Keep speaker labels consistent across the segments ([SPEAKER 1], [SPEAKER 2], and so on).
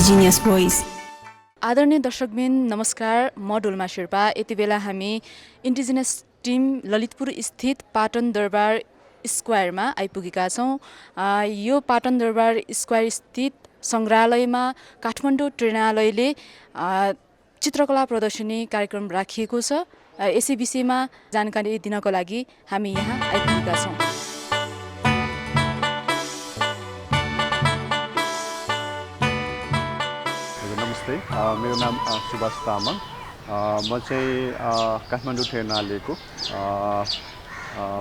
[SPEAKER 1] Indigenous Voice.
[SPEAKER 2] आदरणीय दर्शकबिन नमस्कार, म डोल्मा शेर्पा। यति बेला हामी इन्डिजिनस टिम ललितपुर स्थित पाटन दरबार स्क्वायरमा आइपुगेका छौँ। यो पाटन दरबार स्क्वायर स्थित सङ्ग्रहालयमा काठमाडौँ ट्रेनालयले चित्रकला प्रदर्शनी कार्यक्रम राखिएको छ। यसै विषयमा जानकारी दिनको लागि हामी यहाँ आइपुगेका छौँ।
[SPEAKER 3] नमस्ते, मेरो नाम सुभाष तामाङ। म चाहिँ काठमाडौँ ट्रेनालयको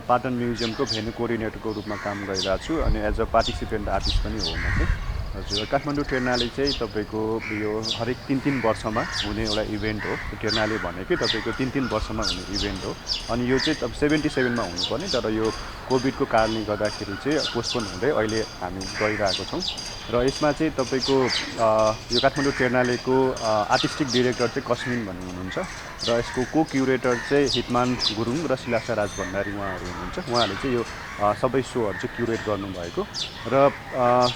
[SPEAKER 3] पाटन म्युजियमको भेन्यू कोअर्डिनेटरको रूपमा काम गरिरहेको छु अनि एज अ पार्टिसिपेन्ट आर्टिस्ट पनि हो म चाहिँ। हजुर, काठमाडौँ ट्रेनालय चाहिँ तपाईँको यो हरेक 3-3 वर्षमा हुने एउटा इभेन्ट हो। ट्रेनालय भनेकै तपाईँको 3-3 वर्षमा हुने इभेन्ट हो। अनि यो चाहिँ 77मा हुनुपर्ने, तर यो कोभिडको कारणले गर्दाखेरि चाहिँ पोस्टपोन हुँदै अहिले हामी गरिरहेको छौँ। र यसमा चाहिँ तपाईँको यो काठमाडौँ ट्रेनालयको आर्टिस्टिक डिरेक्टर चाहिँ कस्मिन भन्ने हुनुहुन्छ र यसको को क्युरेटर चाहिँ हितमान गुरुङ र शिलासा राज भण्डारी उहाँहरू हुनुहुन्छ। उहाँहरूले चाहिँ यो सबै सोहरू चाहिँ क्युरेट गर्नुभएको र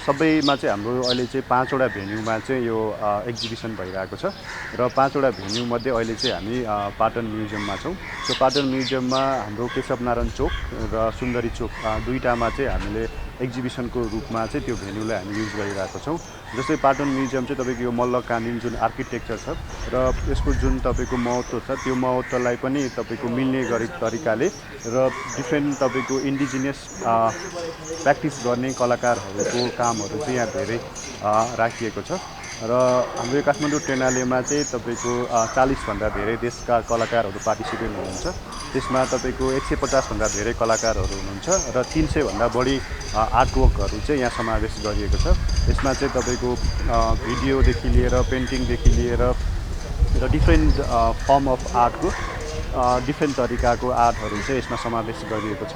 [SPEAKER 3] सबैमा चाहिँ हाम्रो अहिले चाहिँ 5वटा भेन्यूमा चाहिँ यो एक्जिबिसन भइरहेको छ र 5वटा भेन्यूमध्ये अहिले चाहिँ हामी पाटन म्युजियममा छौँ। त्यो पाटन म्युजियममा हाम्रो केशवनारायण चोक र सुन्दरी चोक दुईटामा चाहिँ हामीले एक्जिबिसनको रूपमा चाहिँ त्यो भेन्यूलाई हामी युज गरिरहेको छौँ। जस्तै पाटन म्युजियम चाहिँ तपाईँको यो मल्लकालीन जुन आर्किटेक्चर छ र यसको जुन तपाईँको महत्त्व छ त्यो महत्त्वलाई पनि तपाईँको मिल्ने तरिकाले र डिफ्रेन्ट तपाईँको इन्डिजिनियस प्र्याक्टिस गर्ने कलाकारहरूको कामहरू चाहिँ यहाँ धेरै राखिएको छ। र हाम्रो काठमाडौँ ट्रेनालयमा चाहिँ तपाईँको 40भन्दा धेरै देशका कलाकारहरू पार्टिसिपेट हुनुहुन्छ। त्यसमा तपाईँको 150भन्दा धेरै कलाकारहरू हुनुहुन्छ र 300भन्दा बढी आर्टवर्कहरू चाहिँ यहाँ समावेश गरिएको छ। यसमा चाहिँ तपाईँको भिडियोदेखि लिएर पेन्टिङदेखि लिएर र डिफ्रेन्ट फर्म अफ आर्टको डिफ्रेन्ट तरिकाको आर्टहरू चाहिँ यसमा समावेश गरिएको छ।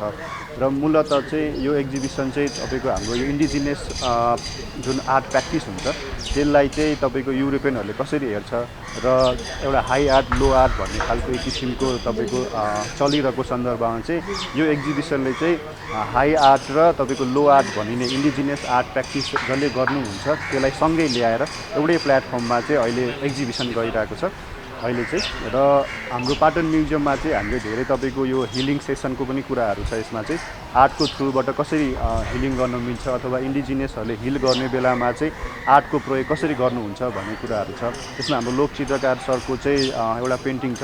[SPEAKER 3] र मूलतः चाहिँ यो एक्जिबिसन चाहिँ तपाईँको हाम्रो यो इन्डिजिनियस जुन आर्ट प्र्याक्टिस हुन्छ त्यसलाई चाहिँ तपाईँको युरोपियनहरूले कसरी हेर्छ र एउटा हाई आर्ट लो आर्ट भन्ने खालको एक किसिमको तपाईँको चलिरहेको सन्दर्भमा चाहिँ यो एक्जिबिसनले चाहिँ हाई आर्ट र तपाईँको लो आर्ट भनिने इन्डिजिनियस आर्ट प्र्याक्टिस जसले गर्नुहुन्छ त्यसलाई सँगै ल्याएर एउटै प्लेटफर्ममा चाहिँ अहिले एक्जिबिसन गरिरहेको छ अहिले चाहिँ। र हाम्रो पाटन म्युजियममा चाहिँ हामीले धेरै तपाईँको यो हिलिङ सेसनको पनि कुराहरू छ। यसमा चाहिँ आर्टको थ्रुबाट कसरी हिलिङ गर्न मिल्छ अथवा इन्डिजिनियसहरूले हिल गर्ने बेलामा चाहिँ आर्टको प्रयोग कसरी गर्नुहुन्छ भन्ने कुराहरू छ। त्यसमा हाम्रो लोकचित्रकार सरको चाहिँ एउटा पेन्टिङ छ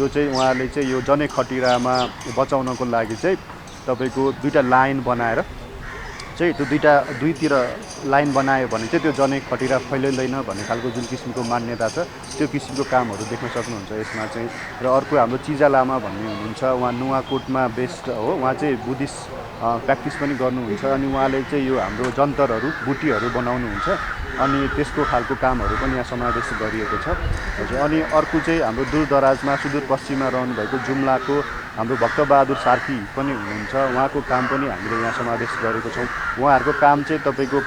[SPEAKER 3] जो चाहिँ उहाँले चाहिँ यो जनै खटिरामा बचाउनको लागि चाहिँ तपाईँको दुईवटा लाइन बनाएर चाहिँ त्यो दुईतिर लाइन बनायो भने चाहिँ त्यो जनै खटिरा फैलिँदैन भन्ने खालको जुन किसिमको मान्यता छ त्यो किसिमको कामहरू देख्न सक्नुहुन्छ यसमा चाहिँ। र अर्को हाम्रो चिजा लामा भन्ने हुनुहुन्छ, उहाँ नुवाकोटमा बेस्ड हो। उहाँ चाहिँ बुद्धिस्ट प्र्याक्टिस पनि गर्नुहुन्छ अनि उहाँले चाहिँ यो हाम्रो जन्तरहरू बुटीहरू बनाउनुहुन्छ अनि त्यसको खालको कामहरू पनि यहाँ समावेश गरिएको छ। हजुर, अनि अर्को चाहिँ हाम्रो दूरदराजमा सुदूरपश्चिममा रहनुभएको जुम्लाको हाम्रो भक्तबहादुर सार्की पनि हुनुहुन्छ। उहाँको काम पनि हामीले यहाँ समावेश गरेको छौँ। उहाँहरूको काम चाहिँ तपाईँको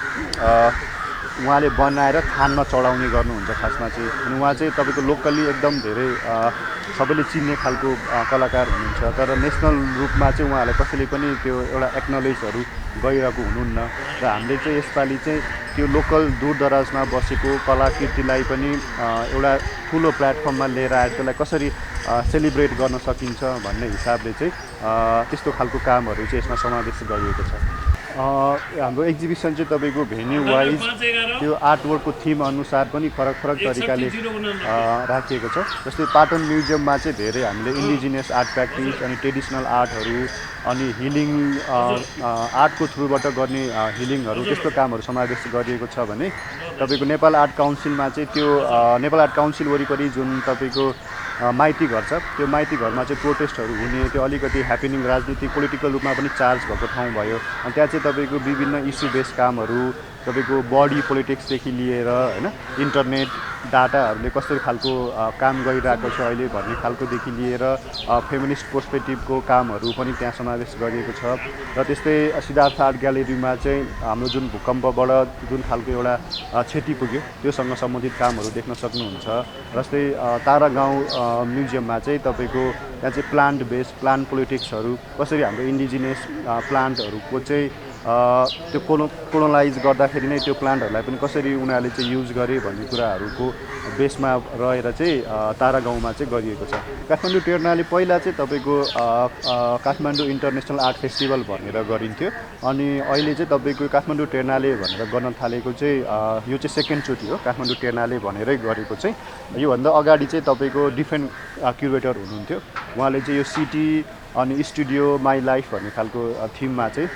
[SPEAKER 3] उहाँले बनाएर थानमा चढाउने गर्नुहुन्छ खासमा चाहिँ। अनि उहाँ चाहिँ तपाईँको लोकल्ली एकदम धेरै सबैले चिन्ने खालको कलाकार हुनुहुन्छ, तर नेसनल रूपमा चाहिँ उहाँहरूलाई कसैले पनि त्यो एउटा एक्नोलेजहरू गरिरहेको हुनुहुन्न। र हामीले चाहिँ यसपालि चाहिँ त्यो लोकल दूरदराजमा बसेको कलाकृतिलाई पनि एउटा ठुलो प्लेटफर्ममा लिएर आएर त्यसलाई कसरी सेलिब्रेट गर्न सकिन्छ भन्ने हिसाबले चाहिँ त्यस्तो खालको कामहरू चाहिँ यसमा समावेश गरिएको छ। हाम्रो एक्जिबिसन चाहिँ तपाईँको भेन्यू वाइज त्यो आर्टवर्कको थिम अनुसार पनि फरक फरक तरिकाले राखिएको छ। जस्तै पाटन म्युजियममा चाहिँ धेरै हामीले इन्डिजिनियस आर्ट प्र्याक्टिस अनि ट्रेडिसनल आर्टहरू अनि हिलिङ आर्टको थ्रुबाट गर्ने हिलिङहरू त्यस्तो कामहरू समावेश गरिएको छ भने तपाईँको नेपाल आर्ट काउन्सिलमा चाहिँ त्यो नेपाल आर्ट काउन्सिल वरिपरि जुन तपाईँको माइती घर छ त्यो माइती घरमा चाहिँ प्रोटेस्टहरू हुने त्यो अलिकति ह्यापनिङ राजनीतिक पोलिटिकल रूपमा पनि चार्ज भएको ठाउँ भयो। अनि त्यहाँ चाहिँ तपाईँको विभिन्न इस्यु बेस्ड कामहरू तपाईँको बडी पोलिटिक्सदेखि लिएर होइन इन्टरनेट डाटाहरूले कस्तो खालको काम गरिरहेको छ अहिले भन्ने खालकोदेखि लिएर फेमिनिस्ट पर्सपेक्टिभको कामहरू पनि त्यहाँ समावेश गरिएको छ। र त्यस्तै सिद्धार्थ आर्ट ग्यालेरीमा चाहिँ हाम्रो जुन भूकम्पबाट जुन खालको एउटा क्षति पुग्यो त्योसँग सम्बन्धित कामहरू देख्न सक्नुहुन्छ। जस्तै तारा गाउँ म्युजियममा चाहिँ तपाईँको त्यहाँ चाहिँ प्लान्ट बेस्ड प्लान्ट पोलिटिक्सहरू कसरी हाम्रो इन्डिजिनियस प्लान्टहरूको चाहिँ त्यो कोलोनाइज गर्दाखेरि नै त्यो प्लान्टहरूलाई पनि कसरी उनीहरूले चाहिँ युज गरे भन्ने कुराहरूको बेसमा रहेर चाहिँ तारा गाउँमा चाहिँ गरिएको छ। काठमाडौँ टेर्नाले पहिला चाहिँ तपाईँको काठमाडौँ इन्टरनेसनल आर्ट फेस्टिभल भनेर गरिन्थ्यो अनि अहिले चाहिँ तपाईँको काठमाडौँ टेर्नाले भनेर गर्न थालेको चाहिँ यो चाहिँ सेकेन्डचोटि हो। काठमाडौँ टेर्नाले भनेरै गरेको चाहिँ योभन्दा अगाडि चाहिँ तपाईँको डिफ्रेन्ट क्युरेटर हुनुहुन्थ्यो, उहाँले चाहिँ यो सिटी अनि स्टुडियो माई लाइफ भन्ने खालको थिममा चाहिँ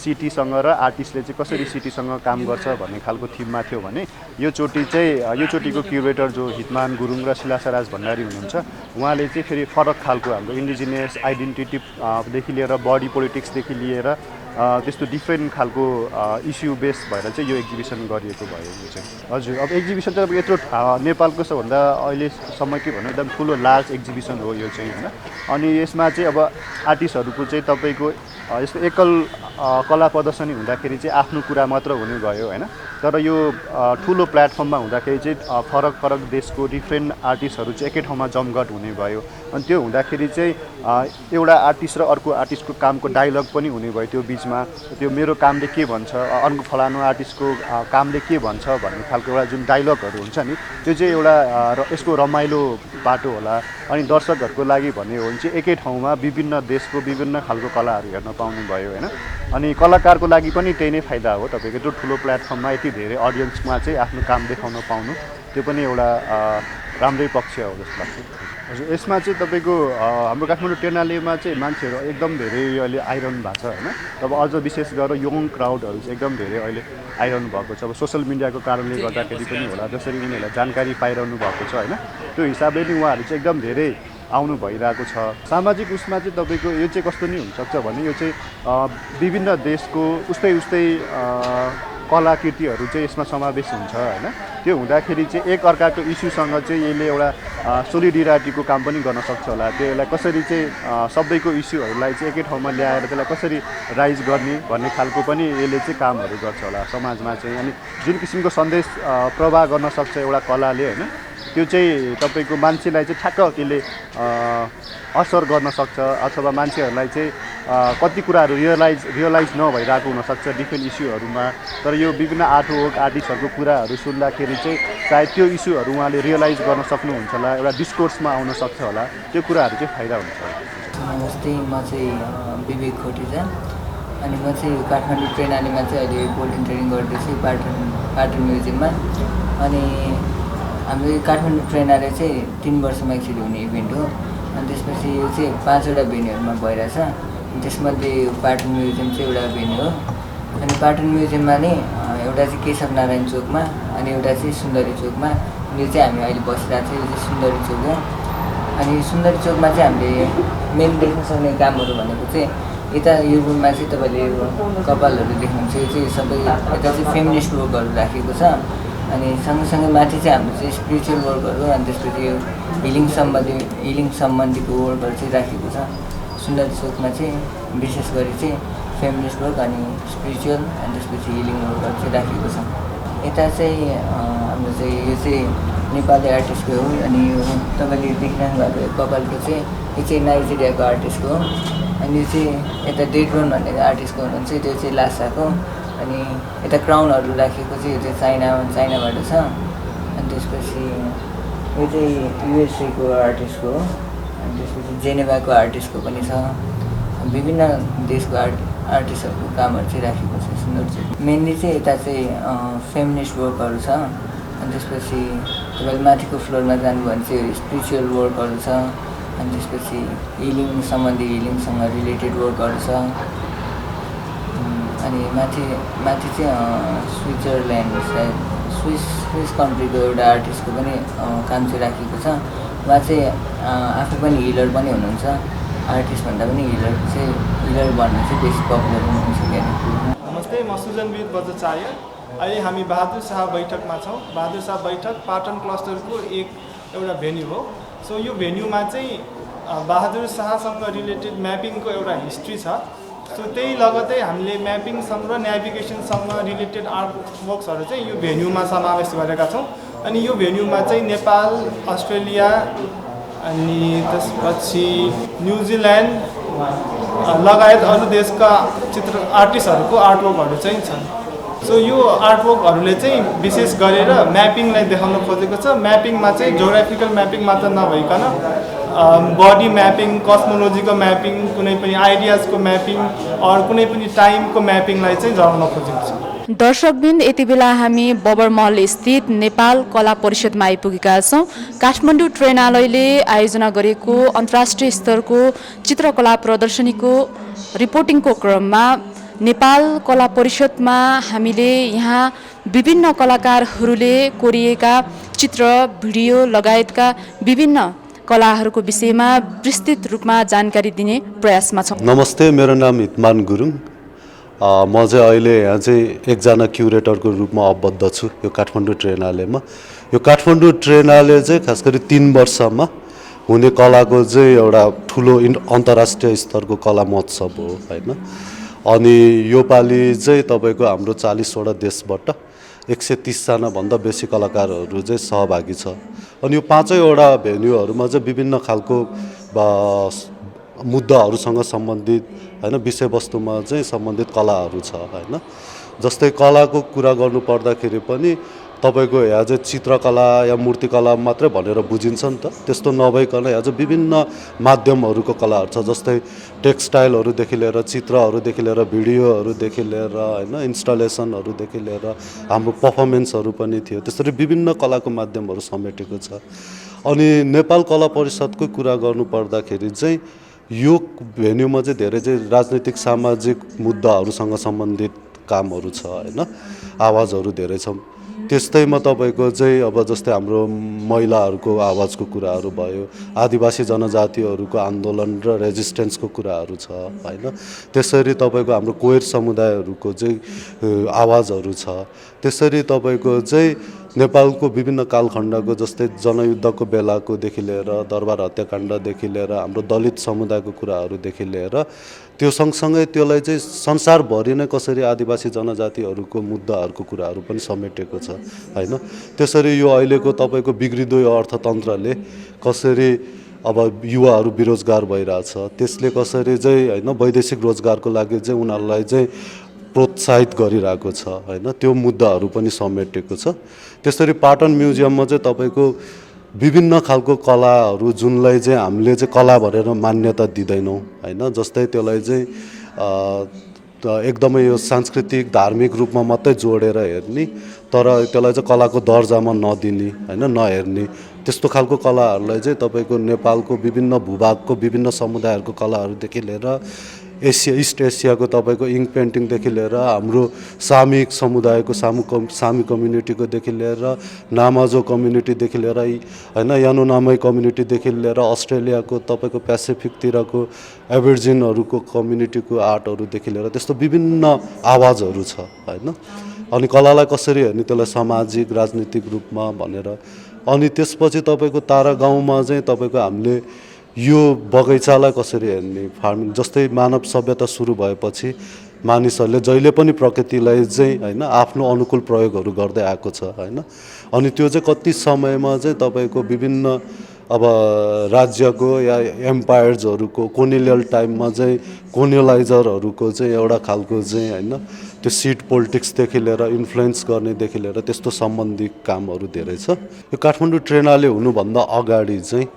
[SPEAKER 3] सिटीसँग र आर्टिस्टले चाहिँ कसरी सिटीसँग काम गर्छ भन्ने खालको थिममा थियो भने यो चोटिको क्युरेटर जो हितमान गुरुङ र शिलासराज भण्डारी हुनुहुन्छ उहाँले चाहिँ फेरि फरक खालको हाम्रो इन्डिजिनियस आइडेन्टिटीदेखि लिएर बडी पोलिटिक्सदेखि लिएर त्यस्तो डिफ्रेन्ट खालको इस्यु बेस भएर चाहिँ यो एक्जिबिसन गरिएको भयो। यो चाहिँ हजुर अब एक्जिबिसन चाहिँ अब यत्रो नेपालको सबभन्दा अहिलेसम्मकै भनौँ एकदम ठुलो लार्ज एक्जिबिसन हो यो चाहिँ होइन। अनि यसमा चाहिँ अब आर्टिस्टहरूको चाहिँ तपाईँको यस्तो एकल कला प्रदर्शनी हुँदाखेरि चाहिँ आफ्नो कुरा मात्र हुने भयो होइन, तर यो ठुलो प्लेटफर्ममा हुँदाखेरि चाहिँ फरक फरक देशको डिफ्रेन्ट आर्टिस्टहरू चाहिँ एकै ठाउँमा जमघट हुने भयो। अनि त्यो हुँदाखेरि चाहिँ एउटा आर्टिस्ट र अर्को आर्टिस्टको कामको डायलग पनि हुने भयो त्यो बिचमा, त्यो मेरो कामले के भन्छ अर्को फलानु आर्टिस्टको कामले के भन्छ भन्ने खालको एउटा जुन डायलगहरू हुन्छ नि त्यो चाहिँ एउटा यसको रमाइलो बाटो होला। अनि दर्शकहरूको लागि भन्ने हो भने चाहिँ एकै ठाउँमा विभिन्न देशको विभिन्न खालको कलाहरू हेर्न पाउनु भयो होइन। अनि कलाकारको लागि पनि त्यही नै फाइदा हो, तपाईँको त्यो ठुलो प्लेटफर्ममा यति धेरै अडियन्समा चाहिँ आफ्नो काम देखाउन पाउनु त्यो पनि एउटा राम्रै पक्ष हो जस्तो लाग्छ। हजुर यसमा चाहिँ तपाईँको हाम्रो काठमाडौँ टेर्नालेमा चाहिँ मान्छेहरू एकदम धेरै अहिले आइरहनु भएको छ होइन। अब अझ विशेष गरेर यङ क्राउडहरू चाहिँ एकदम धेरै अहिले आइरहनु भएको छ। अब सोसियल मिडियाको कारणले गर्दाखेरि पनि होला, जसरी उनीहरूलाई जानकारी पाइरहनु भएको छ होइन, त्यो हिसाबले नै उहाँहरू चाहिँ एकदम धेरै आउनु भइरहेको छ। सामाजिक उसमा चाहिँ तपाईँको यो चाहिँ कस्तो नि हुनसक्छ भने यो चाहिँ विभिन्न देशको उस्तै कलाकृतिहरू चाहिँ यसमा समावेश हुन्छ होइन। त्यो हुँदाखेरि चाहिँ एक अर्काको इस्युसँग चाहिँ यसले एउटा सोलिडिरिटीको काम पनि गर्न सक्छ होला। त्यसलाई कसरी चाहिँ सबैको इस्युहरूलाई चाहिँ एकै ठाउँमा ल्याएर त्यसलाई कसरी राइज गर्ने भन्ने खालको पनि यसले चाहिँ कामहरू गर्छ होला समाजमा चाहिँ। अनि जुन किसिमको सन्देश प्रवाह गर्न सक्छ एउटा कलाले होइन, त्यो चाहिँ तपाईँको मान्छेलाई चाहिँ ठ्याक्क त्यसले असर गर्न सक्छ अथवा मान्छेहरूलाई चाहिँ कति कुराहरू रियलाइज नभइरहेको हुनसक्छ डिफ्रेन्ट इस्युहरूमा। तर यो विभिन्न आर्टिस्टहरूको कुराहरू सुन्दाखेरि चाहिँ सायद त्यो इस्युहरू उहाँले रियलाइज गर्न सक्नुहुन्छ होला, एउटा डिस्कोर्समा आउन सक्छ होला, त्यो कुराहरू चाहिँ फाइदा हुन्छ।
[SPEAKER 1] नमस्ते, म चाहिँ विवेक खोटेजा अनि म चाहिँ काठमाडौँ टेर्नालेमा चाहिँ अहिले भोलिन्टियरिङ गर्दैछु पाटन म्युजियममा। अनि हाम्रो यो काठमाडौँ टेर्नाले चाहिँ 3 वर्षमा एकचोटि हुने इभेन्ट हो। अनि त्यसपछि यो चाहिँ 5वटा भेन्यूहरूमा भइरहेछ। त्यसमध्ये पाटन म्युजियम चाहिँ एउटा भेन्यू हो। अनि पाटन म्युजियममा नै एउटा चाहिँ केशव नारायण चोकमा अनि एउटा चाहिँ सुन्दरी चोकमा। यो चाहिँ हामी अहिले बसिरहेको छ, यो चाहिँ सुन्दरी चोक हो। अनि सुन्दरी चोकमा चाहिँ हामीले मेन देख्न सक्ने कामहरू भनेको चाहिँ यता यो रुममा चाहिँ तपाईँले कपालहरू देख्नुहुन्छ, यो चाहिँ सबै यता चाहिँ फेमिनिस्ट वर्कहरू राखेको छ। अनि सँगसँगै माथि चाहिँ हाम्रो चाहिँ स्पिरिचुअल वर्कहरू अनि त्यसपछि यो हिलिङ सम्बन्धीको वर्कहरू चाहिँ राखेको छ। सुन्दरी चोकमा चाहिँ विशेष गरी चाहिँ फेमिनिस्ट वर्क अनि स्पिरिचुअल अनि त्यसपछि हिलिङ वर्कहरू चाहिँ राखेको छ। यता चाहिँ हाम्रो चाहिँ यो चाहिँ नेपाली आर्टिस्टको हो। अनि यो तपाईँले देखिरहनु भएको कपालको चाहिँ यो चाहिँ नाइजेरियाको आर्टिस्टको हो। अनि यो चाहिँ यता डेड्रोन भन्ने आर्टिस्टको हुनुहुन्छ, त्यो चाहिँ लासाको। अनि यता क्राउनहरू राखेको चाहिँ यो चाहिँ चाइनाबाट छ। अनि त्यसपछि यो चाहिँ युएसएको आर्टिस्टको हो। अनि त्यसपछि जेनेभाको आर्टिस्टको पनि छ। विभिन्न देशको आर्टिस्टहरूको कामहरू चाहिँ राखेको छ सुन्दर चाहिँ। मेनली चाहिँ यता चाहिँ फेमिनिस्ट वर्कहरू छ। अनि त्यसपछि तपाईँले माथिको फ्लोरमा जानुभयो भने चाहिँ स्पिरिचुअल वर्कहरू छ। अनि त्यसपछि हिलिङसँग रिलेटेड वर्कहरू छ। अनि माथि चाहिँ स्विजरल्यान्ड सायद स्विस कन्ट्रीको एउटा आर्टिस्टको पनि काम चाहिँ राखेको छ। उहाँ चाहिँ आफू पनि हिलर पनि हुनुहुन्छ, आर्टिस्ट भन्दा पनि हिलर भन्नु चाहिँ बेसी पपुलर हुनुहुन्छ क्या।
[SPEAKER 4] नमस्ते, म सुजनवीर बज्राचार्य। अहिले हामी बहादुर शाह बैठकमा छौँ। बहादुर शाह बैठक पाटन क्लस्टरको एउटा भेन्यू हो। सो यो भेन्यूमा चाहिँ बहादुर शाहसँग रिलेटेड म्यापिङको एउटा हिस्ट्री छ। सो त्यही लगतै हामीले म्यापिङसँग र नेभिगेसनसँग रिलेटेड आर्ट वर्क्सहरू चाहिँ यो भेन्यूमा समावेश गरेका छौँ। अनि यो भेन्यूमा चाहिँ नेपाल, अस्ट्रेलिया अनि त्यसपछि न्युजिल्यान्ड लगायत अरू देशका आर्टिस्टहरूको आर्टवर्कहरू चाहिँ छन्। सो यो आर्टवर्कहरूले चाहिँ विशेष गरेर म्यापिङलाई देखाउन खोजेको छ। म्यापिङमा चाहिँ जोग्राफिकल म्यापिङ मात्र नभइकन बडी म्यापिङ, कस्मोलोजीको म्यापिङ, कुनै पनि आइडियाजको म्यापिङ अरू कुनै पनि टाइमको म्यापिङलाई चाहिँ जनाउन खोजेको छ।
[SPEAKER 2] दर्शकबिन यति बेला हामी बबरमहल स्थित नेपाल कला परिषदमा आइपुगेका छौँ। काठमाडौँ ट्रेनालयले आयोजना गरेको अन्तर्राष्ट्रिय स्तरको चित्रकला प्रदर्शनीको रिपोर्टिङको क्रममा नेपाल कला परिषदमा हामीले यहाँ विभिन्न कलाकारहरूले कोरिएका चित्र, भिडियो लगायतका विभिन्न कलाहरूको विषयमा विस्तृत रूपमा जानकारी दिने प्रयासमा छौँ।
[SPEAKER 5] नमस्ते, मेरो नाम हितमान गुरुङ। म चाहिँ अहिले यहाँ चाहिँ एकजना क्युरेटरको रूपमा आबद्ध छु यो काठमाडौँ ट्रेनालयमा। यो काठमाडौँ ट्रेनालय चाहिँ खास गरी 3 वर्षमा हुने कलाको चाहिँ एउटा ठुलो अन्तर्राष्ट्रिय स्तरको कला महोत्सव हो हैन। अनि यो पालि चाहिँ तपाईँको हाम्रो 40वटा देशबाट 130 जना भन्दा बेसी कलाकारहरू चाहिँ सहभागी छ। अनि यो 5वटा भेन्यूहरूमा चाहिँ विभिन्न खालको मुद्दाहरूसँग सम्बन्धित हैन विषयवस्तुमा चाहिँ सम्बन्धित कलाहरू छ हैन। जस्तै कलाको कुरा गर्नु पर्दाखेरि पनि तपाईको यहाँ चाहिँ चित्रकला या मूर्तिकला मात्रै भनेर बुझिन्छ नि त, त्यस्तो नभइकन यहाँ चाहिँ विभिन्न माध्यमहरूको कलाहरू छ। जस्तै टेक्सटाइलहरूदेखि लिएर चित्रहरूदेखि लिएर भिडियोहरूदेखि लिएर हैन इन्स्टलेसनहरूदेखि लिएर हाम्रो पर्फर्मेन्सहरू पनि थियो। त्यसरी विभिन्न कलाको माध्यमहरू समेटेको छ। अनि नेपाल कला परिषदको कुरा गर्नु पर्दाखेरि चाहिँ यो भेन्यूमा चाहिँ धेरै चाहिँ राजनीतिक सामाजिक मुद्दाहरूसँग सम्बन्धित कामहरू छ हैन, आवाजहरू धेरै छ। त्यस्तैमा तपाईको चाहिँ अब जस्तै हाम्रो महिलाहरूको आवाजको कुराहरू भयो, आदिवासी जनजातिहरूको आन्दोलन र रेजिस्टेन्सको कुराहरू छ हैन। त्यसरी तपाईको हाम्रो कोयर समुदायहरूको चाहिँ आवाजहरू छ। त्यसरी तपाईको चाहिँ नेपालको विभिन्न कालखण्डको जस्तै जनयुद्धको बेलाकोदेखि लिएर दरबार हत्याकाण्डदेखि लिएर हाम्रो दलित समुदायको कुराहरूदेखि लिएर त्यो सँगसँगै त्यसलाई चाहिँ संसारभरि नै कसरी आदिवासी जनजातिहरूको मुद्दाहरूको कुराहरू पनि समेटेको छ हैन। त्यसरी यो अहिलेको तपाईँको बिग्रिँदो यो अर्थतन्त्रले कसरी अब युवाहरू बेरोजगार भइरहेछ, त्यसले कसरी चाहिँ हैन वैदेशिक रोजगारको लागि चाहिँ उनीहरूलाई चाहिँ प्रोत्साहित गरिरहेको छ हैन, त्यो मुद्दाहरू पनि समेटेको छ। त्यसरी पाटन म्युजियममा चाहिँ तपाईँको विभिन्न खालको कलाहरू जुनलाई चाहिँ हामीले चाहिँ कला भनेर मान्यता दिँदैनौँ हैन। जस्तै त्यसलाई चाहिँ एकदमै यो सांस्कृतिक धार्मिक रूपमा मात्रै जोडेर हेर्ने, तर त्यसलाई चाहिँ कलाको दर्जामा नदिने हैन, नहेर्ने त्यस्तो खालको कलाहरूलाई चाहिँ तपाईँको नेपालको विभिन्न भूभागको विभिन्न समुदायहरूको कलाहरूदेखि लिएर ईस्ट एसियाको तपाईँको इङ्क पेन्टिङदेखि लिएर हाम्रो सामिक समुदायको सामी कम्युनिटीकोदेखि लिएर नामाजो कम्युनिटीदेखि लिएर हैन यानुनामाई कम्युनिटीदेखि लिएर अस्ट्रेलियाको तपाईँको पेसिफिकतिरको एभर्जिनहरूको कम्युनिटीको आर्टहरूदेखि लिएर त्यस्तो विभिन्न आवाजहरू छ हैन। अनि कलालाई कसरी हेर्ने, त्यसलाई सामाजिक राजनीतिक रूपमा भनेर। अनि त्यसपछि तपाईँको तारा गाउँमा चाहिँ तपाईँको हामीले यो बगैँचालाई कसरी हेर्ने, फार्मिङ जस्तै मानव सभ्यता सुरु भएपछि मानिसहरूले जहिले पनि प्रकृतिलाई चाहिँ हैन आफ्नो अनुकूल प्रयोगहरू गर्दै आएको छ हैन। अनि त्यो चाहिँ कति समयमा चाहिँ तपाईँको विभिन्न अब राज्यको या एम्पायर्सहरूको कोलोनियल टाइममा चाहिँ कोलोनाइजरहरूको चाहिँ एउटा खालको चाहिँ हैन त्यो सिट पोलिटिक्सदेखि लिएर इन्फ्लुएन्स गर्नेदेखि लिएर त्यस्तो सम्बन्धी कामहरू धेरै छ। यो काठमाडौँ ट्रेनाले हुनुभन्दा अगाडि चाहिँ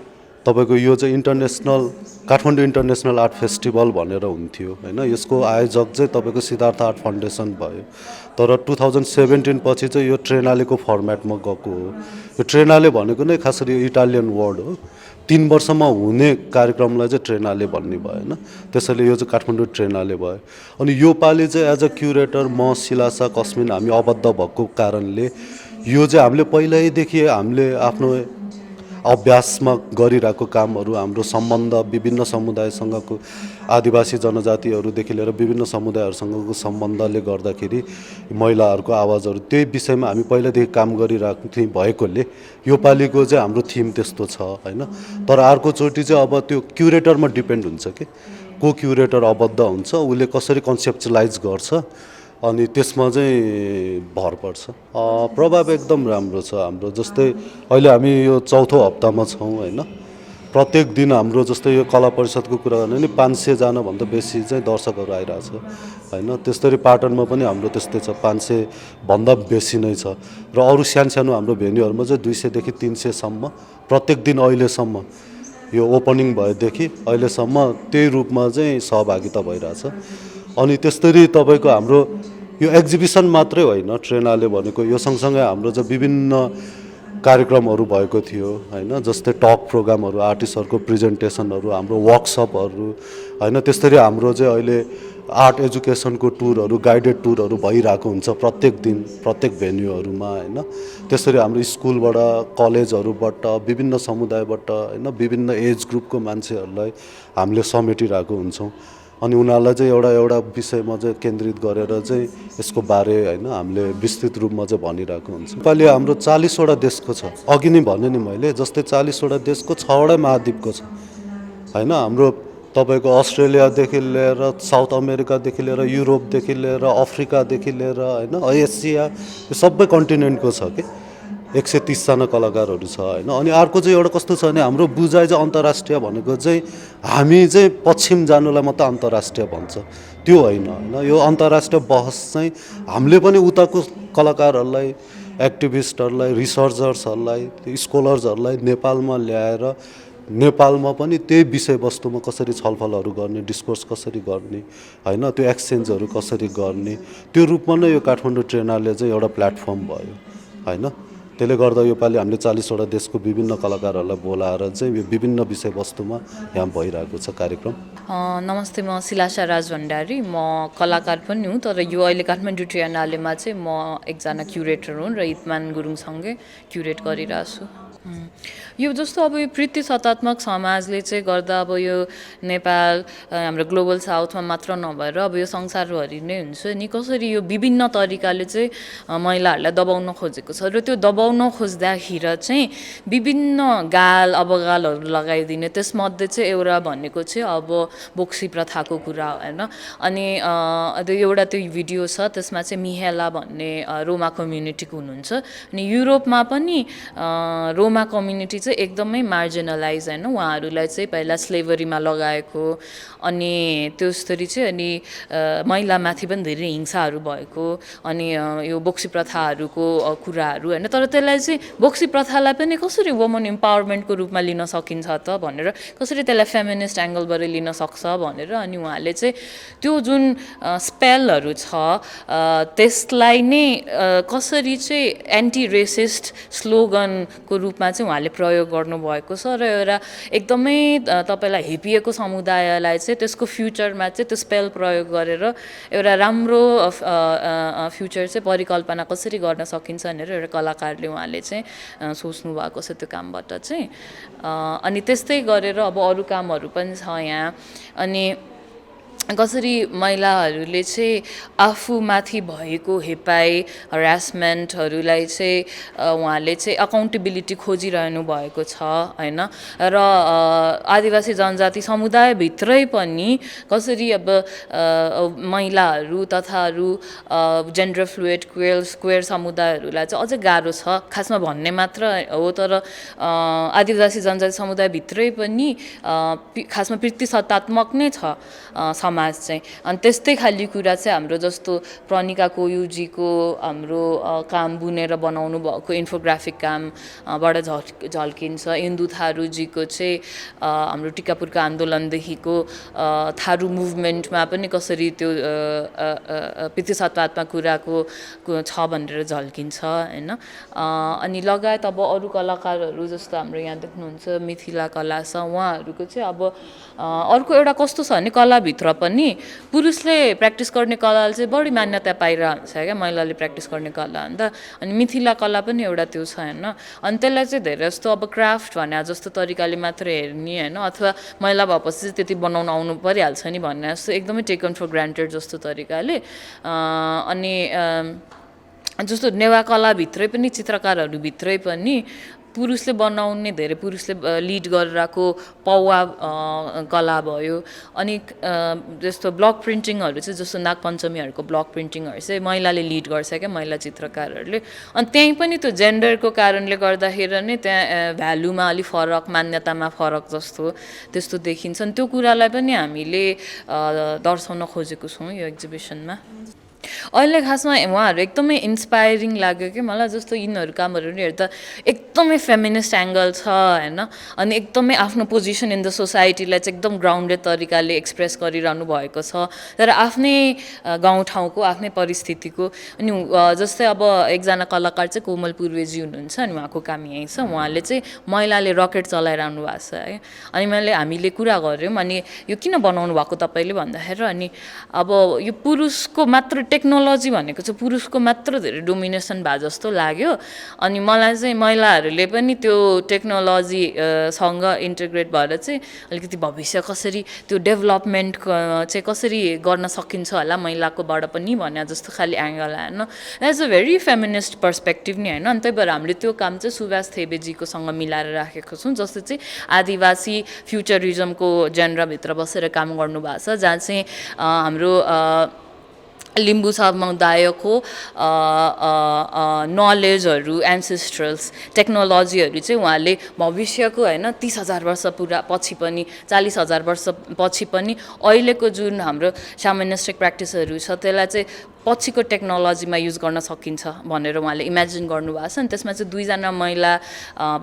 [SPEAKER 5] तपाईको यो चाहिँ international Kathmandu international art festival भनेर हुन्थ्यो हैन। यसको आयोजक चाहिँ तपाईँको सिद्धार्थ आर्ट फाउन्डेसन भयो। तर 2017 पछि चाहिँ यो ट्रेनालेको फर्मेटमा गएको हो। यो ट्रेनाले भनेको नै खास गरी इटालियन वर्ड हो। 3 वर्षमा हुने कार्यक्रमलाई चाहिँ ट्रेनाले भन्ने भयो हैन। त्यसैले यो चाहिँ काठमाडौँ ट्रेनाले भयो। अनि यो पालि चाहिँ एज अ क्युरेटर म सिलासा कस्मिन हामी अबद्ध भएको कारणले यो चाहिँ हामीले पहिल्यैदेखि हामीले आफ्नो अभ्यासमा गरिरहेको कामहरू, हाम्रो सम्बन्ध विभिन्न समुदायसँगको आदिवासी जनजातिहरूदेखि लिएर विभिन्न समुदायहरूसँगको सम्बन्धले गर्दाखेरि महिलाहरूको आवाजहरू त्यही विषयमा हामी पहिलादेखि काम गरिरहेको भएकोले यो पालिको चाहिँ हाम्रो थिम त्यस्तो छ हैन। तर अर्कोचोटि चाहिँ अब त्यो क्युरेटरमा डिपेन्ड हुन्छ कि को क्युरेटर अबद्ध हुन्छ, उसले कसरी कन्सेप्चुलाइज गर्छ, अनि त्यसमा चाहिँ भर पर्छ। प्रभाव एकदम राम्रो छ हाम्रो। जस्तै अहिले हामी यो चौथो हप्तामा छौँ हैन। प्रत्येक दिन हाम्रो जस्तै यो कला परिषदको कुरा गर्ने नि 500 भन्दा बेसी चाहिँ दर्शकहरू आइरहेछ होइन। त्यस्तरी पाटनमा पनि हाम्रो त्यस्तै छ, 500 भन्दा बेसी नै छ। र अरू सानो हाम्रो भेन्यूहरूमा चाहिँ 200 देखि 300सम्म प्रत्येक दिन अहिलेसम्म यो ओपनिङ भएदेखि अहिलेसम्म त्यही रूपमा चाहिँ सहभागिता भइरहेछ। अनि त्यस्तरी तपाईँको हाम्रो यो एक्जिबिसन मात्रै होइन, ट्रेनाले भनेको यो सँगसँगै हाम्रो चाहिँ विभिन्न कार्यक्रमहरू भएको थियो होइन। जस्तै टक प्रोग्रामहरू, आर्टिस्टहरूको प्रेजेन्टेसनहरू, हाम्रो वर्कसपहरू होइन। त्यस्तरी हाम्रो चाहिँ अहिले आर्ट एजुकेसनको टुरहरू, गाइडेड टुरहरू भइरहेको हुन्छ प्रत्येक दिन प्रत्येक भेन्यूहरूमा होइन। त्यसरी हाम्रो स्कुलबाट, कलेजहरूबाट, विभिन्न समुदायबाट होइन, विभिन्न एज ग्रुपको मान्छेहरूलाई हामीले समेटिरहेको हुन्छौँ। अनि उनीहरूलाई चाहिँ एउटा विषयमा चाहिँ केन्द्रित गरेर चाहिँ यसको बारे होइन हामीले विस्तृत रूपमा चाहिँ भनिरहेको हुन्छ। नेपाली हाम्रो 40वटा देशको छ, अघि नै भने नि मैले, जस्तै 40वटा देशको 6वटा महाद्वीपको छ होइन। हाम्रो तपाईँको अस्ट्रेलियादेखि लिएर साउथ अमेरिकादेखि लिएर युरोपदेखि लिएर अफ्रिकादेखि लिएर होइन, एसिया, यो सबै कन्टिनेन्टको छ कि 130जना कलाकारहरू छ होइन। अनि अर्को चाहिँ एउटा कस्तो छ भने हाम्रो बुझाइ चाहिँ अन्तर्राष्ट्रिय भनेको चाहिँ हामी चाहिँ पश्चिम जानुलाई मात्रै अन्तर्राष्ट्रिय भन्छ, त्यो होइन होइन। यो अन्तर्राष्ट्रिय बहस चाहिँ हामीले पनि उताको कलाकारहरूलाई, एक्टिभिस्टहरूलाई, रिसर्चर्सहरूलाई, स्कलर्सहरूलाई नेपालमा ल्याएर नेपालमा पनि त्यही विषयवस्तुमा कसरी छलफलहरू गर्ने, डिस्कोर्स कसरी गर्ने होइन, त्यो एक्सचेन्जहरू कसरी गर्ने, त्यो रूपमा नै यो काठमाडौँ ट्रेनाले चाहिँ एउटा प्लेटफर्म भयो होइन। त्यसले गर्दा योपालि हामीले 40वटा देशको विभिन्न कलाकारहरूलाई बोलाएर चाहिँ यो विभिन्न विषयवस्तुमा यहाँ भइरहेको छ कार्यक्रम।
[SPEAKER 6] नमस्ते, म शिलाशा राज भण्डारी। म कलाकार पनि हुँ, तर यो अहिले काठमाडौँ ट्रिएनालेमा चाहिँ म एकजना क्युरेटर हुँ र इतमान गुरुङसँगै क्युरेट गरिरहेको छु। यो जस्तो अब यो प्रतिशतात्मक समाजले चाहिँ गर्दा अब यो नेपाल हाम्रो ग्लोबल साउथमा मात्र नभएर अब यो संसारभरि नै हुन्छ नि, कसरी यो विभिन्न तरिकाले चाहिँ महिलाहरूलाई दबाउन खोजेको छ। र त्यो दबाउन खोज्दाखेरि चाहिँ विभिन्न गाल अवगालहरू लगाइदिने, त्यसमध्ये चाहिँ एउटा भनेको चाहिँ अब बोक्सी प्रथाको कुरा होइन। अनि एउटा त्यो भिडियो छ, त्यसमा चाहिँ मिहेला भन्ने रोमा कम्युनिटीको हुनुहुन्छ। अनि युरोपमा पनि रोमा कम्युनिटी चाहिँ एकदमै मार्जिनलाइज होइन, उहाँहरूलाई चाहिँ पहिला स्लेभरीमा लगाएको, अनि त्यस्तरी चाहिँ अनि महिलामाथि पनि धेरै हिंसाहरू भएको, अनि यो बोक्सी प्रथाहरूको कुराहरू होइन। तर त्यसलाई चाहिँ बोक्सी प्रथालाई पनि कसरी वुमन इम्पावरमेन्टको रूपमा लिन सकिन्छ त भनेर, कसरी त्यसलाई फेमिनिस्ट एङ्गलबाट लिन सक्छ भनेर, अनि उहाँले चाहिँ त्यो जुन स्पेलहरू छ त्यसलाई नै कसरी चाहिँ एन्टी रेसिस्ट स्लोगनको रूपमा चाहिँ उहाँले प्रयोग गर्नुभएको छ। र एउटा एकदमै तपाईँलाई हेपिएको समुदायलाई चाहिँ त्यसको फ्युचरमा चाहिँ त्यो स्पेल प्रयोग गरेर एउटा राम्रो फ्युचर चाहिँ परिकल्पना कसरी गर्न सकिन्छ भनेर एउटा कलाकारले उहाँले चाहिँ सोच्नु भएको छ त्यो कामबाट चाहिँ। अनि त्यस्तै गरेर अब अरू कामहरू पनि छ यहाँ। अनि कसरी महिलाहरूले चाहिँ आफूमाथि भएको हेपाइ, हरासमेन्टहरूलाई चाहिँ उहाँले चाहिँ अकाउन्टेबिलिटी खोजिरहनु भएको छ होइन। र आदिवासी जनजाति समुदायभित्रै पनि कसरी अब महिलाहरू तथा अरू जेन्डर फ्लुइड क्वेयर समुदायहरूलाई चाहिँ अझै गाह्रो छ, खासमा भन्ने मात्र हो। तर आदिवासी जनजाति समुदायभित्रै पनि खासमा प्रतिशतात्मक नै छ समाज चाहिँ। अनि त्यस्तै खाली कुरा चाहिँ हाम्रो जस्तो प्रनिका कोयुजीको हाम्रो काम बुनेर बनाउनु भएको इन्फोग्राफिक कामबाट झल्किन्छ। इन्दु थारूजीको चाहिँ हाम्रो टिकापुरको आन्दोलनदेखिको थारू मुभमेन्टमा पनि कसरी त्यो प्रतिशतात्मक कुराको छ भनेर झल्किन्छ होइन। अनि लगायत अब अरू कलाकारहरू जस्तो हाम्रो यहाँ देख्नुहुन्छ मिथिला कला छ, उहाँहरूको चाहिँ अब अर्को एउटा कस्तो छ भने कलाभित्र पनि पुरुषले प्र्याक्टिस गर्ने कलाले चाहिँ बढी मान्यता पाइरहेको हुन्छ क्या महिलाले प्र्याक्टिस गर्ने कला भन्दा। अनि मिथिला कला पनि एउटा त्यो छ होइन। अनि त्यसलाई चाहिँ धेरै जस्तो अब क्राफ्ट भने जस्तो तरिकाले मात्र हेर्ने होइन, अथवा महिला भएपछि चाहिँ त्यति बनाउन आउनु परिहाल्छ नि भन्ने जस्तो एकदमै टेकन फर ग्रान्टेड जस्तो तरिकाले। अनि जस्तो नेवा कलाभित्रै पनि चित्रकारहरूभित्रै पनि पुरुषले बनाउने धेरै पुरुषले लिड गरिरहेको पौवा कला भयो अनि जस्तो ब्लक प्रिन्टिङहरू चाहिँ जस्तो नागपञ्चमीहरूको ब्लक प्रिन्टिङहरू चाहिँ महिलाले लिड गर्छ क्या महिला चित्रकारहरूले अनि त्यहीँ पनि त्यो जेन्डरको कारणले गर्दाखेरि नै त्यहाँ भ्यालुमा अलिक फरक मान्यतामा फरक जस्तो त्यस्तो देखिन्छ अनि त्यो कुरालाई पनि हामीले दर्शाउन खोजेको छौँ यो एक्जिबिसनमा अहिले खासमा उहाँहरू एकदमै इन्सपायरिङ लाग्यो कि मलाई जस्तो यिनीहरू कामहरू पनि हेर्दा एकदमै फेमिनिस्ट एङ्गल छ होइन अनि एकदमै आफ्नो पोजिसन इन द सोसाइटीलाई चाहिँ एकदम ग्राउन्डेड तरिकाले एक्सप्रेस गरिरहनु भएको छ तर आफ्नै गाउँठाउँको आफ्नै परिस्थितिको अनि जस्तै अब एकजना कलाकार चाहिँ कोमल पूर्वेजी हुनुहुन्छ अनि उहाँको काम यहीँ छ उहाँले चाहिँ महिलाले रकेट चलाइरहनु भएको छ है अनि हामीले कुरा गऱ्यौँ अनि यो किन बनाउनु भएको तपाईँले भन्दाखेरि अनि अब यो पुरुषको मात्र टेक्नोलोजी भनेको चाहिँ पुरुषको मात्र धेरै डोमिनेसन भए जस्तो लाग्यो अनि मलाई चाहिँ महिलाहरूले पनि त्यो टेक्नोलोजीसँग इन्टिग्रेट भएर चाहिँ अलिकति भविष्य कसरी त्यो डेभलपमेन्ट चाहिँ कसरी गर्न सकिन्छ होला महिलाकोबाट पनि भने जस्तो खालि एङ्गल आएन that's a very feminist perspective नि होइन अनि त्यही भएर हामीले त्यो काम चाहिँ सुभाष थेबेजीकोसँग मिलाएर राखेको छौँ जस्तो चाहिँ आदिवासी फ्युचरिजमको जेनराभित्र बसेर काम गर्नुभएको छ जहाँ चाहिँ हाम्रो लिम्बू समुदायको नलेजहरू एन्सेस्ट्रल्स टेक्नोलोजीहरू चाहिँ उहाँले भविष्यको होइन 30,000 वर्ष पुरा पछि पनि 40,000 वर्ष पछि पनि अहिलेको जुन हाम्रो सामन्यस्टिक प्र्याक्टिसहरू छ त्यसलाई चाहिँ पछिको टेक्नोलोजीमा युज गर्न सकिन्छ भनेर उहाँले इमेजिन गर्नुभएको छ अनि त्यसमा चाहिँ 2जना महिला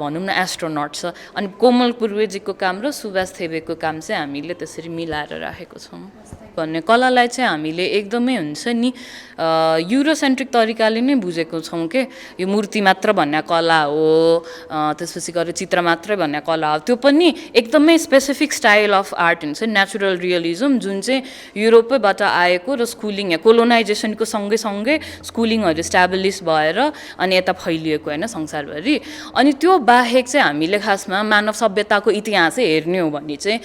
[SPEAKER 6] भनौँ न एस्ट्रोनट छ अनि कोमल पूर्वेजीको काम र सुभाष थेबेको काम चाहिँ हामीले त्यसरी मिलाएर राखेको छौँ भन्ने कलालाई चाहिँ हामीले एकदमै हुन्छ नि युरोसेन्ट्रिक तरिकाले नै बुझेको छौँ कि यो मूर्ति मात्र भन्ने कला हो त्यसपछि गएर चित्र मात्रै भन्ने कला हो त्यो पनि एकदमै स्पेसिफिक स्टाइल अफ आर्ट हुन्छ नेचुरल रियलिजम जुन चाहिँ युरोपैबाट आएको र स्कुलिङ कोलोनाइजेसनको सँगै स्कुलिङहरू इस्टाब्लिस भएर अनि यता फैलिएको होइन संसारभरि अनि त्यो बाहेक चाहिँ हामीले खासमा मानव सभ्यताको इतिहासै हेर्ने हो भने चाहिँ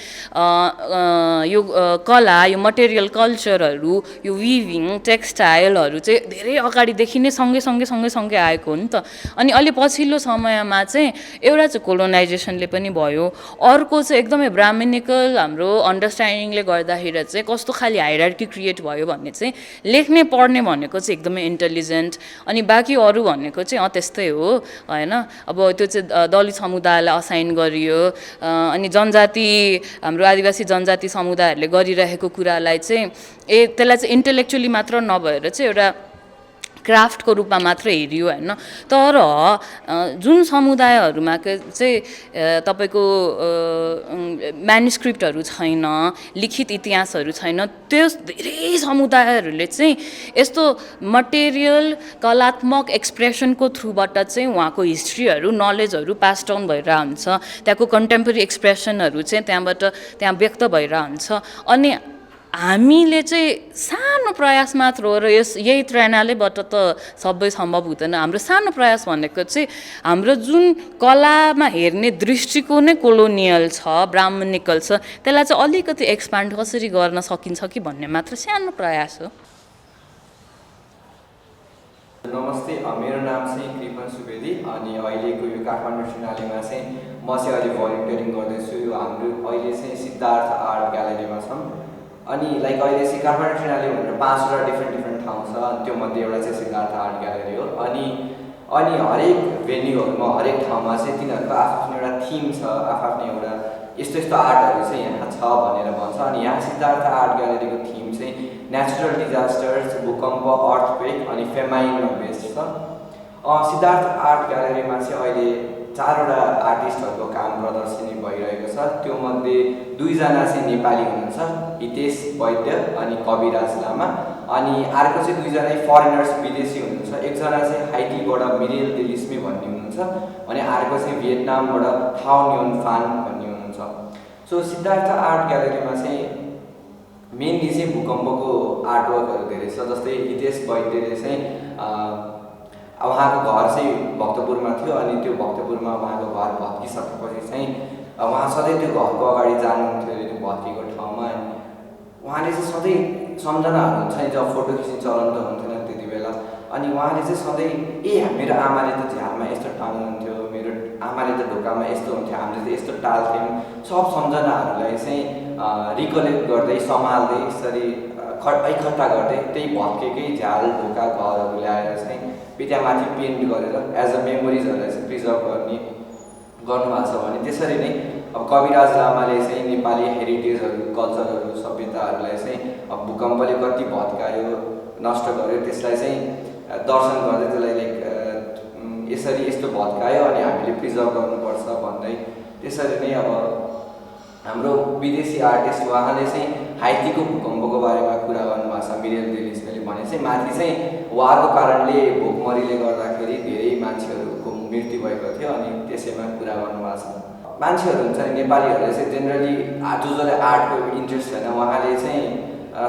[SPEAKER 6] यो कला यो मटेरियल कल्चरहरू यो विभिङ टेक्सटाइलहरू चाहिँ धेरै अगाडिदेखि नै सँगै आएको हो नि त अनि अलि पछिल्लो समयमा चाहिँ एउटा चाहिँ कोलोनाइजेसनले पनि भयो अर्को चाहिँ एकदमै ब्राह्मणिकल हाम्रो अन्डरस्ट्यान्डिङले गर्दाखेरि चाहिँ कस्तो खालि हाइरार्की क्रिएट भयो भन्ने चाहिँ लेख्ने पढ्ने भनेको चाहिँ एकदमै इन्टेलिजेन्ट अनि बाँकी अरू भनेको चाहिँ त्यस्तै हो होइन अब त्यो चाहिँ दलित समुदायलाई असाइन गरियो अनि जनजाति हाम्रो आदिवासी जनजाति समुदायहरूले गरिरहेको कुरालाई चाहिँ त्यसलाई चाहिँ इन्टेलेक्चुअली मात्र नभएर चाहिँ एउटा क्राफ्टको रूपमा मात्र हेरियो होइन तर जुन समुदायहरूमा चाहिँ तपाईँको म्यानुस्क्रिप्टहरू छैन लिखित इतिहासहरू छैन त्यो धेरै समुदायहरूले चाहिँ यस्तो मटेरियल कलात्मक एक्सप्रेसनको थ्रुबाट चाहिँ उहाँको हिस्ट्रीहरू नलेजहरू पास डाउन भइरहेको हुन्छ त्यहाँको कन्टेम्पोरेरी एक्सप्रेसनहरू चाहिँ त्यहाँ व्यक्त भइरहेको हुन्छ अनि हामीले चाहिँ सानो प्रयास मात्र हो र यही प्रेरणालेबाट त सबै सम्भव हुँदैन हाम्रो सानो प्रयास भनेको चाहिँ हाम्रो जुन कलामा हेर्ने दृष्टिको नै कोलोनियल छ ब्राह्मणिकल छ त्यसलाई चाहिँ अलिकति एक्सपान्ड कसरी गर्न सकिन्छ कि भन्ने मात्र सानो प्रयास हो
[SPEAKER 7] नमस्ते मेरो नाम चाहिँ कृपन सुवेदी अनि अहिलेको यो काठमाडौँ ट्रिनालीमा चाहिँ म चाहिँ अहिले भलिन्टियरिङ गर्दैछु यो हाम्रो अहिले चाहिँ सिद्धार्थ आर्ट ग्यालेरीमा छौँ अनि लाइक अहिले चाहिँ काठमाडौँ ट्रिनाली भनेर 5वटा डिफ्रेन्ट ठाउँ छ अनि त्यो मध्ये एउटा चाहिँ सिद्धार्थ आर्ट ग्यालेरी हो अनि हरेक भेन्यूहरूमा हरेक ठाउँमा चाहिँ तिनीहरूको आफ्नो एउटा थिम छ आफ्नो एउटा यस्तो आर्टहरू चाहिँ यहाँ छ भनेर भन्छ अनि यहाँ सिद्धार्थ आर्ट ग्यालेरीको थिम चाहिँ नेचुरल डिजास्टर्स भूकम्प अर्थक्वेक अनि फेमाइनमा बेस्ड छ सिद्धार्थ आर्ट ग्यालेरीमा चाहिँ अहिले 4वटा आर्टिस्टहरूको काम प्रदर्शनी भइरहेको छ त्यो मध्ये 2जना चाहिँ नेपाली हुनुहुन्छ हितेश वैद्य अनि कविराज लामा अनि अर्को चाहिँ 2जना फरेनर्स विदेशी हुनुहुन्छ एकजना चाहिँ हाइटीबाट मिरेल दिलिस्मी भन्ने हुनुहुन्छ अनि अर्को चाहिँ भियतनामबाट थाओ न्योन फान भन्ने हुनुहुन्छ सो सिद्धार्थ आर्ट ग्यालेरीमा चाहिँ मेनली चाहिँ भूकम्पको आर्टवर्कहरू धेरै छ जस्तै हितेश वैद्यले चाहिँ उहाँको घर चाहिँ भक्तपुरमा थियो अनि त्यो भक्तपुरमा उहाँको घर भत्किसकेपछि चाहिँ उहाँ सधैँ त्यो घरको अगाडि जानुहुन्थ्यो त्यो भत्किएको ठाउँमा अनि उहाँले चाहिँ सधैँ सम्झनाहरू हुन्छ नि जब फोटो खिच्ने चलन त हुन्थेन त्यति बेला अनि उहाँले चाहिँ सधैँ मेरो आमाले त झ्यालमा यस्तो टाङ्नुहुन्थ्यो मेरो आमाले त ढोकामा यस्तो हुन्थ्यो, हामीले त यस्तो टाल्थ्यौँ, सब सम्झनाहरूलाई चाहिँ रिकलेक्ट गर्दै सम्हाल्दै यसरी इकट्ठा गर्दै त्यही भत्केकै झ्याल ढोका घरहरू ल्याएर चाहिँ त्यहाँमाथि पेन्ट गरेर एज अ मेमोरिजहरूलाई चाहिँ प्रिजर्भ गर्नुभएको छ भने त्यसरी नै अब कविराज लामाले चाहिँ नेपाली हेरिटेजहरू कल्चरहरू सभ्यताहरूलाई चाहिँ अब भूकम्पले कति भत्कायो नष्ट गर्यो त्यसलाई चाहिँ दर्शन गर्दै त्यसलाई लाइक यसरी यस्तो भत्कायो अनि हामीले प्रिजर्भ गर्नुपर्छ भन्दै त्यसरी नै अब हाम्रो विदेशी आर्टिस्ट उहाँले चाहिँ हाइतीको भूकम्पको बारेमा कुरा गर्नुभएको छ। मिरेल डेलिसले भने चाहिँ माथि चाहिँ वारको कारणले भोकमरीले गर्दाखेरि धेरै मान्छेहरूको मृत्यु भएको थियो अनि त्यसैमा कुरा गर्नुभएको छ। मान्छेहरू हुन्छ नि नेपालीहरूले चाहिँ जेनरली जसले आर्टको इन्ट्रेस्ट छैन उहाँले चाहिँ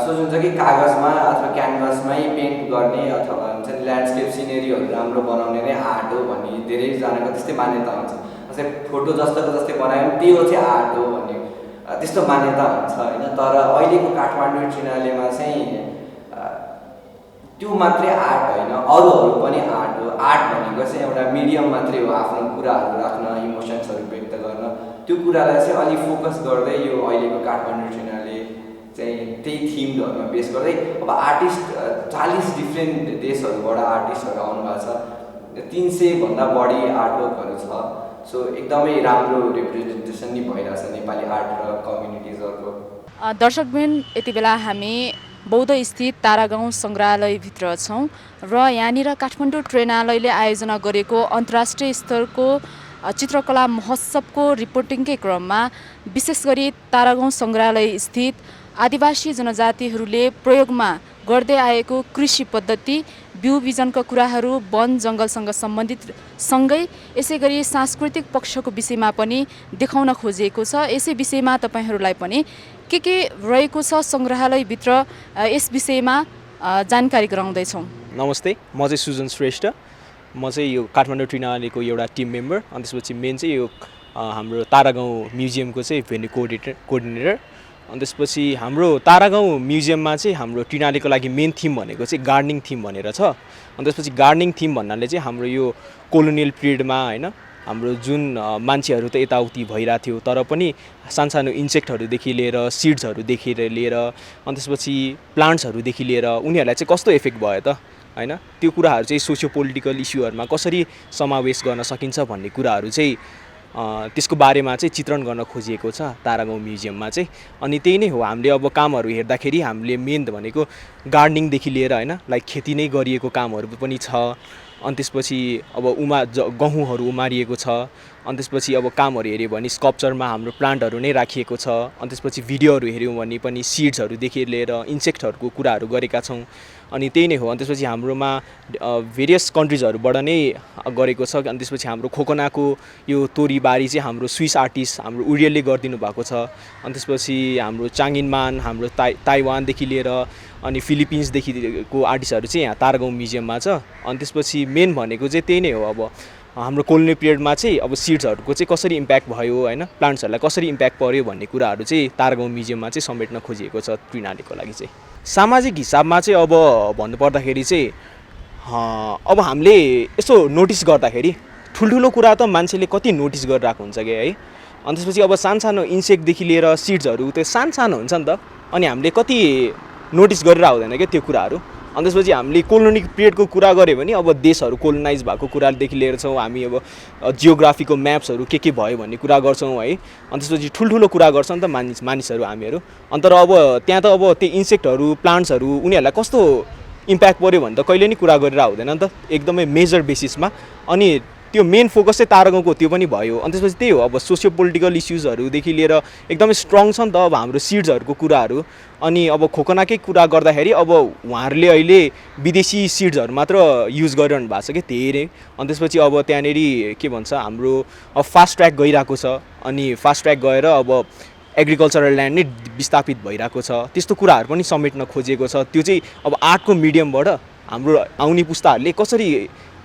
[SPEAKER 7] सोच्नुहुन्छ कि कागजमा अथवा क्यानभासमै पेन्ट गर्ने अथवा हुन्छ नि ल्यान्डस्केप सिनेरीहरू राम्रो बनाउने नै आर्ट हो भन्ने धेरैजनाको त्यस्तै मान्यता हुन्छ। जस्तै फोटो जस्तोको जस्तै बनायो भने त्यो चाहिँ आर्ट हो भन्ने त्यस्तो मान्यता हुन्छ होइन। तर अहिलेको काठमाडौँ ट्रिनालेमा चाहिँ त्यो मात्रै आर्ट होइन, अरूहरू पनि आर्ट हो। आर्ट भनेको चाहिँ एउटा मिडियम मात्रै हो आफ्नो कुराहरू राख्न, इमोसन्सहरू व्यक्त गर्न। त्यो कुरालाई चाहिँ अलिक फोकस गर्दै यो अहिलेको काठमाडौँ ट्रिनाले चाहिँ त्यही थिमहरूमा बेस गर्दै अब आर्टिस्ट 40 डिफ्रेन्ट देशहरूबाट आर्टिस्टहरू आउनुभएको छ, 300 भन्दा बढी आर्टवर्कहरू छ। सो एकदमै राम्रो रिप्रेजेन्टेसन नि भइरहेछ नेपाली आर्ट र कम्युनिटिजहरूको।
[SPEAKER 2] दर्शकबिन यति बेला हामी बौद्ध स्थित तारागाउँ सङ्ग्रहालयभित्र छौँ र यहाँनिर काठमाडौँ ट्रेनालयले आयोजना गरेको अन्तर्राष्ट्रिय स्तरको चित्रकला महोत्सवको रिपोर्टिङकै क्रममा विशेष गरी तारागाउँ सङ्ग्रहालय स्थित आदिवासी जनजातिहरूले प्रयोगमा गर्दै आएको कृषि पद्धति, बिउ बिजनका कुराहरू, वन जङ्गलसँग सम्बन्धित सँगै यसै गरी सांस्कृतिक पक्षको विषयमा पनि देखाउन खोजिएको छ। यसै विषयमा तपाईहरूलाई पनि के रहेको छ सङ्ग्रहालयभित्र यस विषयमा जानकारी गराउँदैछौँ।
[SPEAKER 8] नमस्ते, म चाहिँ सुजन श्रेष्ठ। म चाहिँ यो काठमाडौँ ट्रिनालेको एउटा टिम मेम्बर अनि त्यसपछि मेन चाहिँ यो हाम्रो तारागाउँ म्युजियमको चाहिँ भेन्यू कोअर्डिनेटर। अनि त्यसपछि हाम्रो तारागाउँ म्युजियममा चाहिँ हाम्रो ट्रिनालेको लागि मेन थिम भनेको चाहिँ गार्डनिङ थिम भनेर छ। अनि त्यसपछि गार्डनिङ थिम भन्नाले चाहिँ हाम्रो यो कोलोनियल पिरियडमा होइन हाम्रो जुन मान्छेहरू त यताउति भइरहेको थियो तर पनि सानसानो इन्सेक्टहरूदेखि लिएर सिड्सहरूदेखि लिएर अनि त्यसपछि प्लान्ट्सहरूदेखि लिएर उनीहरूलाई चाहिँ कस्तो इफेक्ट भयो त होइन, त्यो कुराहरू चाहिँ सोसियो पोलिटिकल इस्युहरूमा कसरी समावेश गर्न सकिन्छ भन्ने कुराहरू चाहिँ त्यसको बारेमा चाहिँ चित्रण गर्न खोजिएको छ तारागाउँ म्युजियममा चाहिँ। अनि त्यही नै हो, हामीले अब कामहरू हेर्दाखेरि हामीले मेन भनेको गार्डनिङदेखि लिएर होइन लाइक खेती नै गरिएको कामहरू पनि छ। अनि त्यसपछि अब गहुँहरू उमारिएको छ। अनि त्यसपछि अब कामहरू हेऱ्यो भने स्कल्पचरमा हाम्रो प्लान्टहरू नै राखिएको छ। अनि त्यसपछि भिडियोहरू हेऱ्यौँ भने पनि सिड्सहरूदेखि लिएर इन्सेक्टहरूको कुराहरू गरेका छौँ। अनि त्यही नै हो। अनि त्यसपछि हाम्रोमा भेरियस कन्ट्रिजहरूबाट नै गरेको छ। अनि त्यसपछि हाम्रो खोकनाको यो तोरीबारी चाहिँ हाम्रो स्विस आर्टिस्ट हाम्रो उरियलले गरिदिनु भएको छ। अनि त्यसपछि हाम्रो चाङिनमान हाम्रो ताइवानदेखि लिएर अनि फिलिपिन्सदेखिको आर्टिस्टहरू चाहिँ यहाँ तारागाउँ म्युजियममा छ। अनि त्यसपछि मेन भनेको चाहिँ त्यही नै हो, अब हाम्रो कोलोनियल पिरियडमा चाहिँ अब सिड्सहरूको चाहिँ कसरी इम्प्याक्ट भयो होइन, प्लान्ट्सहरूलाई कसरी इम्प्याक्ट पर्यो भन्ने कुराहरू चाहिँ तारागाउँ म्युजियममा चाहिँ समेट्न खोजिएको छ ट्रिनालेको लागि चाहिँ। सामाजिक हिसाबमा चाहिँ अब भन्नुपर्दाखेरि चाहिँ अब हामीले यसो नोटिस गर्दाखेरि ठुल्ठुलो कुरा त मान्छेले कति नोटिस गरिरहेको हुन्छ कि है। अनि त्यसपछि अब सानसानो इन्सेक्टदेखि लिएर सिड्सहरू त्यो सानो हुन्छ नि त, अनि हामीले कति नोटिस गरेर हुँदैन क्या त्यो कुराहरू। अनि त्यसपछि हामीले कोलोनिक पिरियडको कुरा गऱ्यो भने अब देशहरू कोलोनाइज भएको कुरादेखि लिएर छौँ हामी, अब जियोग्राफीको म्याप्सहरू के भयो भन्ने कुरा गर्छौँ है। अनि त्यसपछि ठुल्ठुलो कुरा गर्छ नि त मानिसहरू हामीहरू। अनि तर अब त्यहाँ त अब त्यो इन्सेक्टहरू प्लान्ट्सहरू उनीहरूलाई कस्तो इम्प्याक्ट पऱ्यो भने त कहिले नि कुरा गरेर हुँदैन नि त, एकदमै मेजर बेसिसमा। अनि त्यो मेन फोकस चाहिँ तारागाउँको त्यो पनि भयो। अनि त्यसपछि त्यही हो, अब सोसियो पोलिटिकल इस्युजहरूदेखि लिएर एकदमै स्ट्रङ छ नि त अब हाम्रो सिड्सहरूको कुराहरू। अनि अब खोकनाकै कुरा गर्दाखेरि अब उहाँहरूले अहिले विदेशी सिड्सहरू मात्र युज गरिरहनु भएको छ कि धेरै। अनि त्यसपछि अब त्यहाँनिर के भन्छ हाम्रो अब फास्ट ट्र्याक गइरहेको छ। अनि फास्ट ट्र्याक गएर अब एग्रिकल्चरल ल्यान्ड नै विस्थापित भइरहेको छ, त्यस्तो कुराहरू पनि समेट्न खोजिएको छ। त्यो चाहिँ अब आर्टको मिडियमबाट हाम्रो आउने पुस्ताहरूले कसरी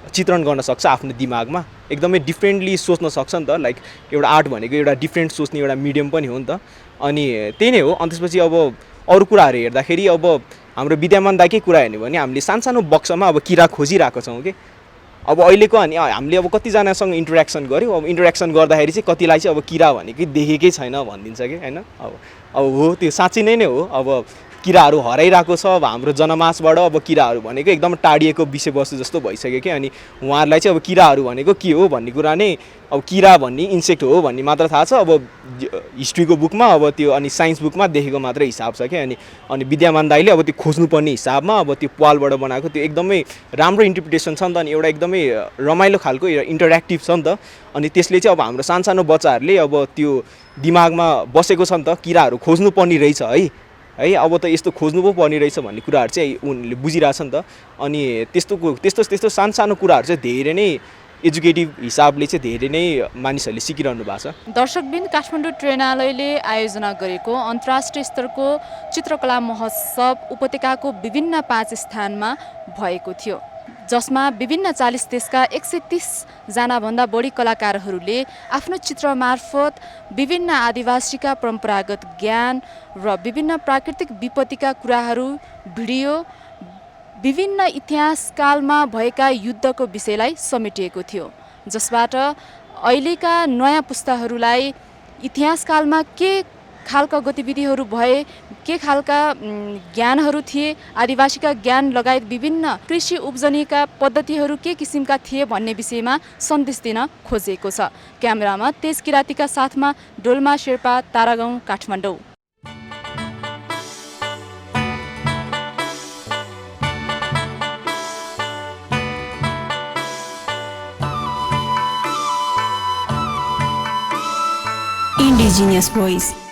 [SPEAKER 8] चित्रण गर्न सक्छ आफ्नो दिमागमा, एकदमै डिफ्रेन्टली सोच्न सक्छ नि त। लाइक एउटा आर्ट भनेको एउटा डिफ्रेन्ट सोच्ने एउटा मिडियम पनि हो नि त। अनि त्यही नै हो। अनि त्यसपछि अब अरू कुराहरू हेर्दाखेरि अब हाम्रो विद्यामान दाइकै कुरा हेर्ने भने हामीले सानसानो बक्समा अब किरा खोजिरहेको छौँ कि अब अहिलेको अनि हामीले अब कतिजनासँग इन्टरेक्सन गऱ्यौँ अब इन्टरेक्सन गर्दाखेरि चाहिँ कतिलाई चाहिँ अब किरा भनेकै देखेकै छैन भनिदिन्छ कि होइन अब हो त्यो साँच्चै नै हो अब किराहरू हराइरहेको छ अब हाम्रो जनमासबाट अब किराहरू भनेको एकदम टाढिएको विषयवस्तु जस्तो भइसक्यो कि अनि उहाँहरूलाई चाहिँ अब किराहरू भनेको के हो भन्ने कुरा नै अब किरा भन्ने इन्सेक्ट हो भन्ने मात्र थाहा छ अब हिस्ट्रीको बुकमा अब त्यो अनि साइन्स बुकमा देखेको मात्रै हिसाब छ कि अनि विद्यामान दाइले अब त्यो खोज्नुपर्ने हिसाबमा अब त्यो पालबाट बनाएको त्यो एकदमै राम्रो इन्टरप्रिटेसन छ नि त अनि एउटा एकदमै रमाइलो खालको इन्टरेक्टिभ छ नि त अनि त्यसले चाहिँ अब हाम्रो सानो बच्चाहरूले अब त्यो दिमागमा बसेको छ नि त किराहरू खोज्नुपर्ने रहेछ है अब त यस्तो खोज्नु पो पर्ने रहेछ भन्ने कुराहरू चाहिँ उनीहरूले बुझिरहेछ नि त अनि त्यस्तो सानो कुराहरू चाहिँ धेरै नै एजुकेटिभ हिसाबले चाहिँ धेरै नै मानिसहरूले सिकिरहनु भएको छ।
[SPEAKER 2] दर्शकबिन काठमाडौँ ट्रेनालयले आयोजना गरेको अन्तर्राष्ट्रिय स्तरको चित्रकला महोत्सव उपत्यकाको विभिन्न 5 स्थानमा भएको थियो जसमा विभिन्न 40 देशका 130 जनाभन्दा बढी कलाकारहरूले आफ्नो चित्र मार्फत विभिन्न आदिवासीका परम्परागत ज्ञान र विभिन्न प्राकृतिक विपत्तिका कुराहरू भिडियो विभिन्न इतिहासकालमा भएका युद्धको विषयलाई समेटिएको थियो जसबाट अहिलेका नयाँ पुस्ताहरूलाई इतिहासकालमा के खालका गतिविधिहरू भए के खालका ज्ञानहरू थिए आदिवासीका ज्ञान लगायत विभिन्न कृषि उब्जनीका पद्धतिहरू के किसिमका थिए भन्ने विषयमा सन्देश दिन खोजेको छ। क्यामेरामा तेज किरातीका साथमा डोल्मा शेर्पा तारागाउँ काठमाडौँ।
[SPEAKER 9] Indigenous Voice